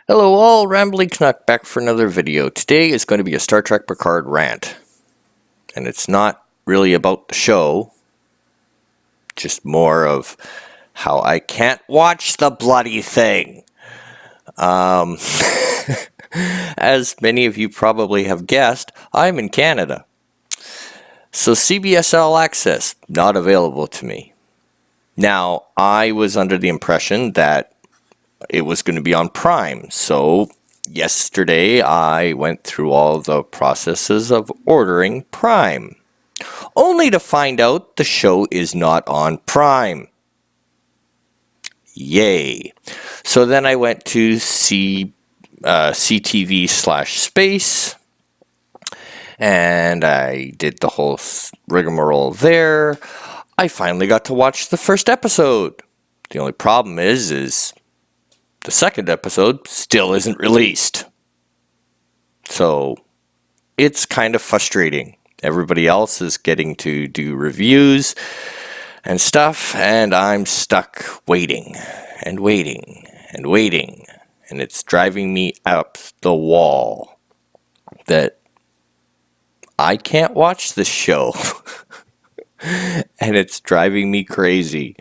Hello all, Rambly Knuck back for another video. Today is going to be a Star Trek Picard rant. And it's not really about the show, just more of how I can't watch the bloody thing. As many of you probably have guessed, I'm in Canada. So CBS All Access, not available to me. Now, I was under the impression that it was going to be on Prime, so yesterday I went through all the processes of ordering Prime, only to find out the show is not on Prime. Yay. So then I went to CTV/space, and I did the whole rigmarole there. I finally got to watch the first episode. The only problem is the second episode still isn't released. So it's kind of frustrating. Everybody else is getting to do reviews and stuff, and I'm stuck waiting and waiting and waiting. And it's driving me up the wall that I can't watch this show. And it's driving me crazy.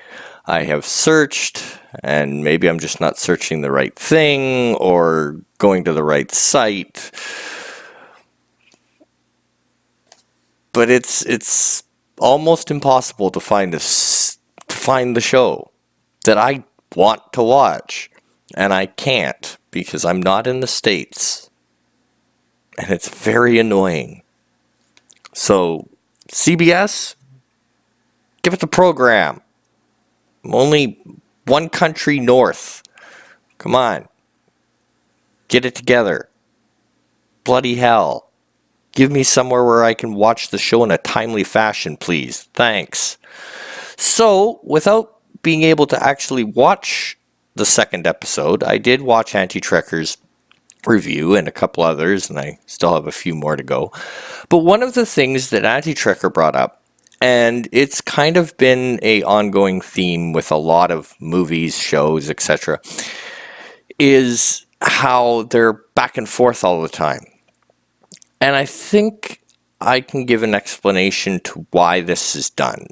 I have searched, and maybe I'm just not searching the right thing or going to the right site. But it's almost impossible to find the show that I want to watch, and I can't because I'm not in the States. And it's very annoying. So, CBS, give it the program. I'm only one country north. Come on. Get it together. Bloody hell. Give me somewhere where I can watch the show in a timely fashion, please. Thanks. So, without being able to actually watch the second episode, I did watch Anti-Trekker's review and a couple others, and I still have a few more to go. But one of the things that Anti-Trekker brought up, and it's kind of been an ongoing theme with a lot of movies, shows, etc., is how they're back and forth all the time. And I think I can give an explanation to why this is done.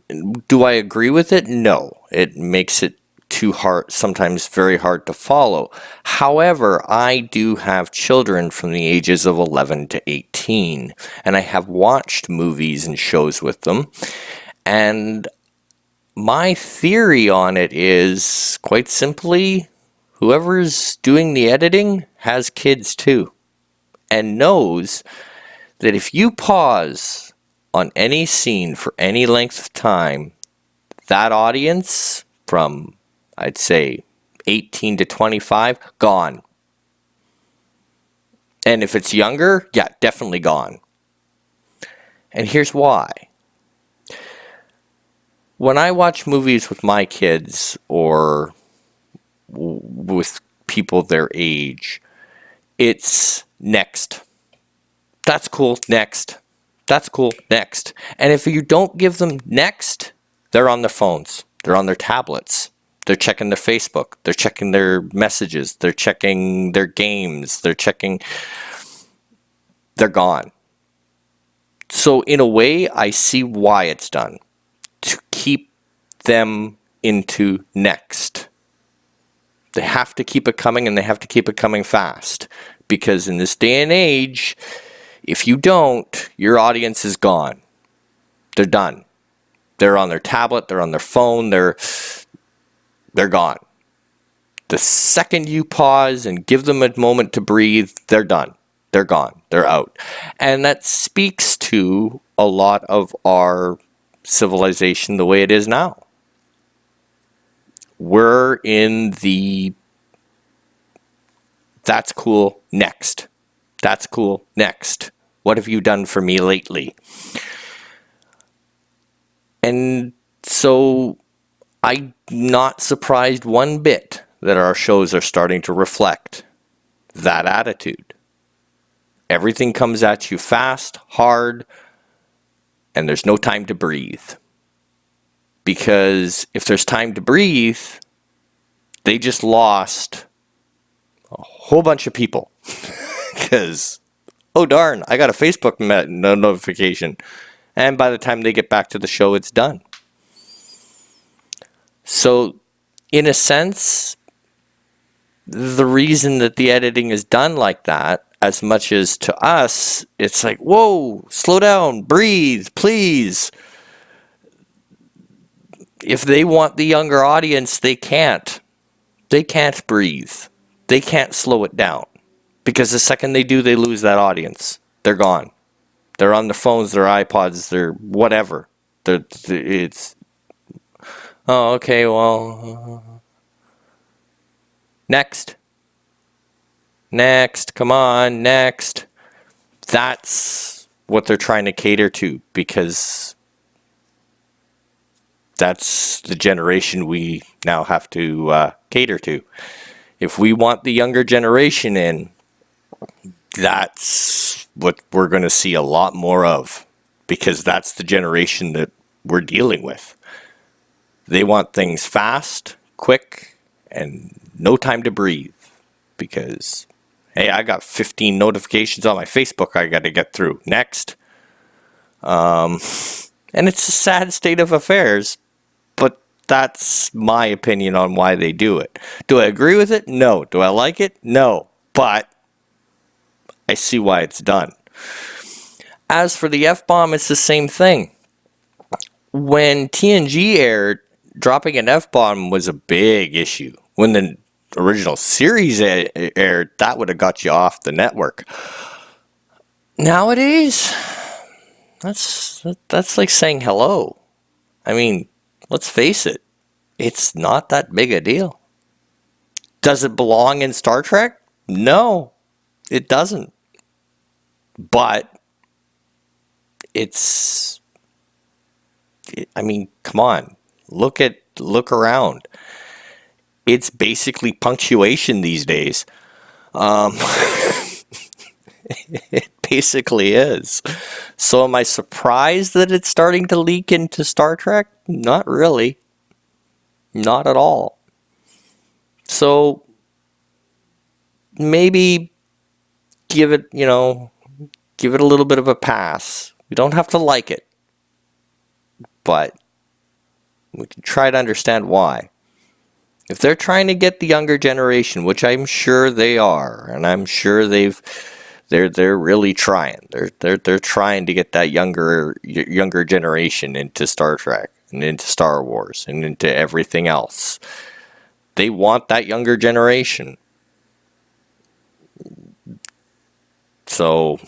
Do I agree with it? No. It makes it too hard, sometimes very hard to follow. However, I do have children from the ages of 11 to 18, and I have watched movies and shows with them. And my theory on it is, quite simply, whoever's doing the editing has kids too, and knows that if you pause on any scene for any length of time, that audience from, I'd say, 18 to 25, gone. And if it's younger, yeah, definitely gone. And here's why. When I watch movies with my kids or with people their age, it's next. That's cool, next. That's cool, next. And if you don't give them next, they're on their phones. They're on their tablets. They're checking their Facebook. They're checking their messages. They're checking their games. They're gone. So in a way, I see why it's done. To keep them into next. They have to keep it coming, and they have to keep it coming fast. Because in this day and age, if you don't, your audience is gone. They're done. They're on their tablet, they're on their phone, they're gone. The second you pause and give them a moment to breathe, they're done. They're gone. They're out. And that speaks to a lot of our civilization the way it is now. We're in the that's cool, next. That's cool, next. What have you done for me lately? And so I'm not surprised one bit that our shows are starting to reflect that attitude. Everything comes at you fast, hard, and there's no time to breathe. Because if there's time to breathe, they just lost a whole bunch of people. Because, oh darn, I got a Facebook notification. And by the time they get back to the show, it's done. So, in a sense, the reason that the editing is done like that, as much as to us, it's like, whoa, slow down, breathe, please. If they want the younger audience, they can't. They can't breathe. They can't slow it down. Because the second they do, they lose that audience. They're gone. They're on their phones, their iPods, their whatever. It's, oh, okay, well, next. Next, come on, next. That's what they're trying to cater to, because that's the generation we now have to cater to. If we want the younger generation in, that's what we're going to see a lot more of, because that's the generation that we're dealing with. They want things fast, quick, and no time to breathe, because, hey, I got 15 notifications on my Facebook I got to get through. Next. And it's a sad state of affairs, but that's my opinion on why they do it. Do I agree with it? No. Do I like it? No. But I see why it's done. As for the F-bomb, it's the same thing. When TNG aired, dropping an F-bomb was a big issue. When the original series aired, that would have got you off the network. Nowadays, that's like saying hello. I mean, let's face it, it's not that big a deal. Does it belong in Star Trek? No, it doesn't. But I mean, come on, look around. It's basically punctuation these days. It basically is. So am I surprised that it's starting to leak into Star Trek? Not really. Not at all. So maybe give it a little bit of a pass. We don't have to like it, but we can try to understand why. If they're trying to get the younger generation, which I'm sure they are, and I'm sure they're really trying. They're trying to get that younger generation into Star Trek and into Star Wars and into everything else. They want that younger generation. So,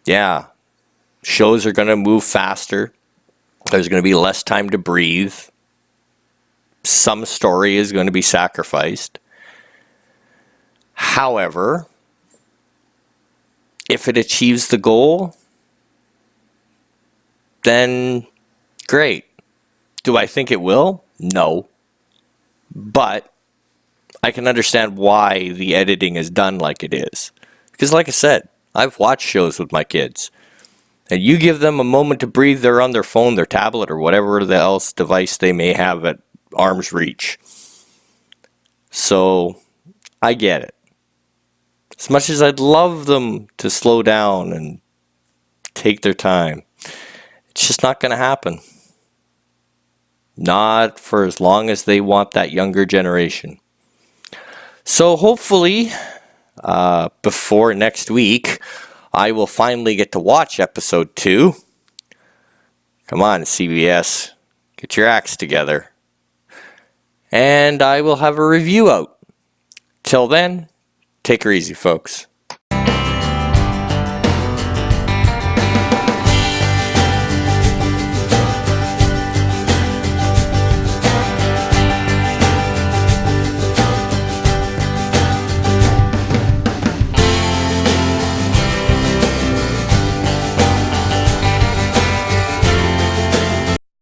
yeah, shows are going to move faster. There's going to be less time to breathe. Some story is going to be sacrificed. However, if it achieves the goal, then great. Do I think it will? No. But I can understand why the editing is done like it is. Because like I said, I've watched shows with my kids. And you give them a moment to breathe, they're on their phone, their tablet, or whatever else device they may have at arm's reach. So, I get it. As much as I'd love them to slow down and take their time, it's just not going to happen. Not for as long as they want that younger generation. So hopefully, before next week, I will finally get to watch episode 2. Come on, CBS. Get your acts together. And I will have a review out. Till then, take her easy, folks.